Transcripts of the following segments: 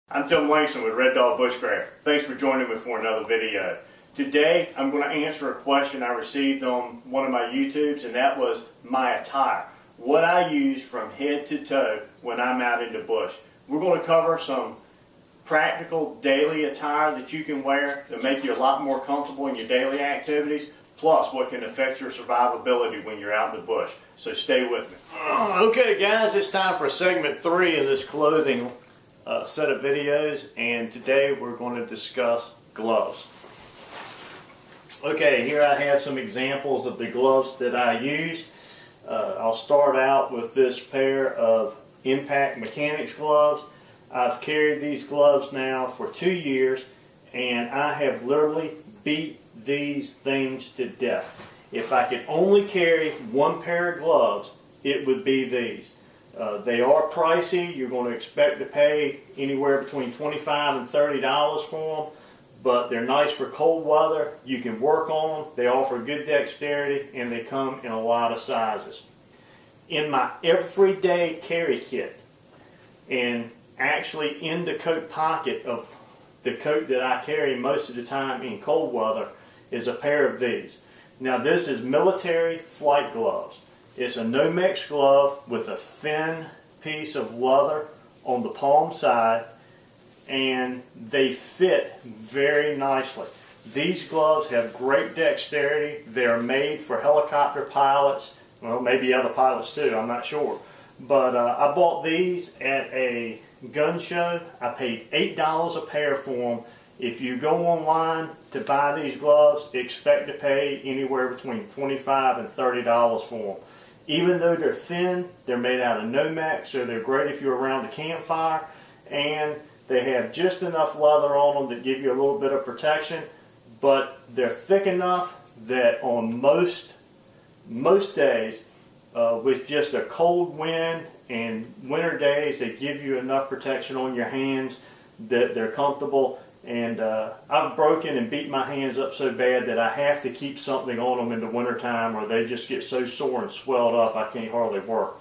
I'm Tim Langston with Red Dog Bushcraft. Thanks for joining me for another video. Today I'm going to answer a question I received on one of my YouTubes, and that was my attire. What I use from head to toe when I'm out in the bush. We're going to cover some practical daily attire that you can wear to make you a lot more comfortable in your daily activities, plus what can affect your survivability when you're out in the bush. So stay with me. Okay guys, it's time for segment 3 in this clothing set of videos, and today we're going to discuss gloves. Okay, here I have some examples of the gloves that I use. I'll start out with this pair of Impact Mechanics gloves. I've carried these gloves now for 2 years, and I have literally beat these things to death. If I could only carry one pair of gloves, it would be these. They are pricey. You're going to expect to pay anywhere between $25 and $30 for them, but they're nice for cold weather. You can work on them. They offer good dexterity, and they come in a lot of sizes. In my everyday carry kit, and actually in the coat pocket of the coat that I carry most of the time in cold weather, is a pair of these. Now this is military flight gloves. It's a Nomex glove with a thin piece of leather on the palm side, and they fit very nicely. These gloves have great dexterity. They're made for helicopter pilots, well, maybe other pilots too, I'm not sure. But I bought these at a gun show. I paid $8 a pair for them. If you go online to buy these gloves, expect to pay anywhere between $25 and $30 for them. Even though they're thin, they're made out of Nomex, so they're great if you're around the campfire, and they have just enough leather on them that give you a little bit of protection, but they're thick enough that on most days, with just a cold wind and winter days, they give you enough protection on your hands that they're comfortable. And I've broken and beat my hands up so bad that I have to keep something on them in the wintertime, or they just get so sore and swelled up I can't hardly work.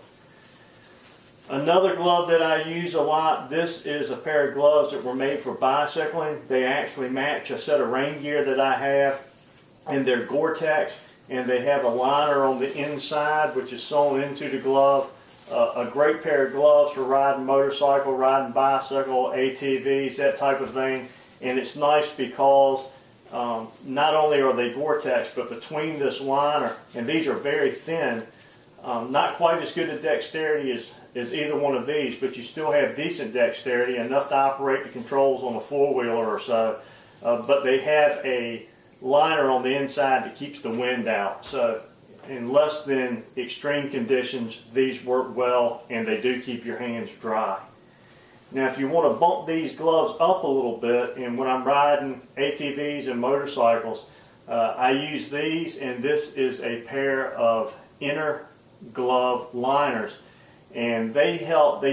Another glove that I use a lot, this is a pair of gloves that were made for bicycling. They actually match a set of rain gear that I have, and they're Gore-Tex, and they have a liner on the inside which is sewn into the glove. A great pair of gloves for riding motorcycle, riding bicycle, ATVs, that type of thing. And it's nice because not only are they Gore-Tex, but between this liner, and these are very thin, not quite as good a dexterity as either one of these, but you still have decent dexterity, enough to operate the controls on a four-wheeler or so. But they have a liner on the inside that keeps the wind out. So in less than extreme conditions, these work well, and they do keep your hands dry. Now if you want to bump these gloves up a little bit, and when I'm riding ATVs and motorcycles, I use these, and this is a pair of inner glove liners, and they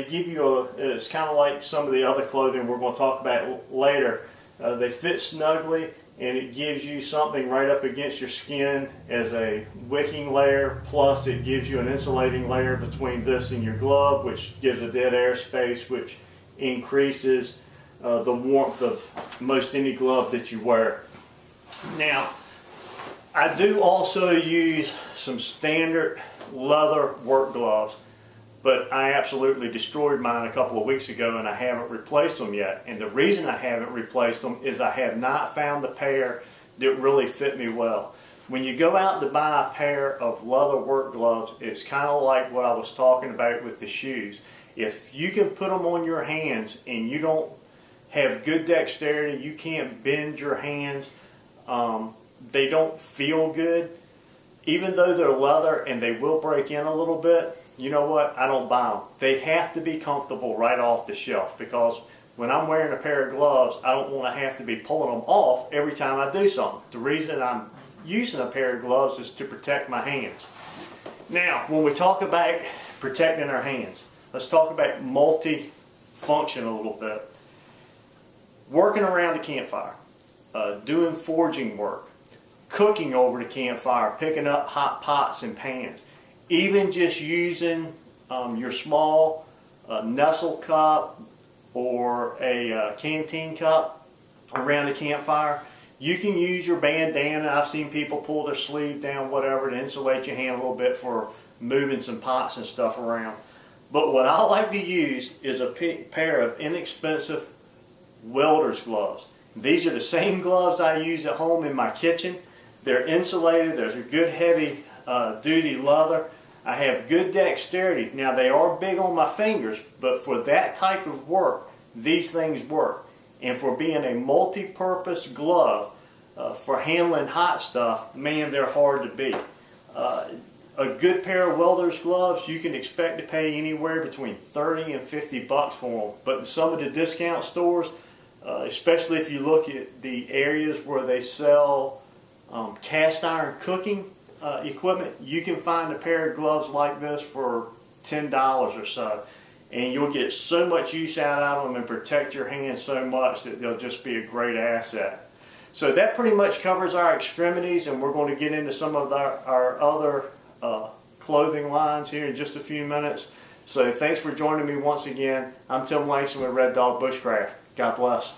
give you it's kind of like some of the other clothing we're going to talk about later. They fit snugly, and it gives you something right up against your skin as a wicking layer, plus it gives you an insulating layer between this and your glove, which gives a dead air space, which increases the warmth of most any glove that you wear. Now, I do also use some standard leather work gloves, but I absolutely destroyed mine a couple of weeks ago, and I haven't replaced them yet. And the reason I haven't replaced them is I have not found the pair that really fit me well. When you go out to buy a pair of leather work gloves, it's kind of like what I was talking about with the shoes. If you can put them on your hands and you don't have good dexterity, you can't bend your hands, they don't feel good, even though they're leather and they will break in a little bit, you know what, I don't buy them. They have to be comfortable right off the shelf, because when I'm wearing a pair of gloves, I don't want to have to be pulling them off every time I do something. The reason I'm using a pair of gloves is to protect my hands. Now, when we talk about protecting our hands, let's talk about multi-function a little bit. Working around the campfire, doing forging work, cooking over the campfire, picking up hot pots and pans, even just using your small Nestle cup, or a canteen cup around a campfire. You can use your bandana. I've seen people pull their sleeve down, whatever, to insulate your hand a little bit for moving some pots and stuff around. But what I like to use is a pair of inexpensive welder's gloves. These are the same gloves I use at home in my kitchen. They're insulated. There's a good heavy duty leather. I have good dexterity. Now they are big on my fingers, but for that type of work, these things work. And for being a multi-purpose glove for handling hot stuff, man, they're hard to beat. A good pair of welder's gloves, you can expect to pay anywhere between 30 and 50 bucks for them. But in some of the discount stores, especially if you look at the areas where they sell cast iron cooking equipment, you can find a pair of gloves like this for $10 or so. And you'll get so much use out of them and protect your hands so much that they'll just be a great asset. So that pretty much covers our extremities, and we're going to get into some of our other clothing lines here in just a few minutes. So thanks for joining me once again. I'm Tim Langston with Red Dog Bushcraft. God bless.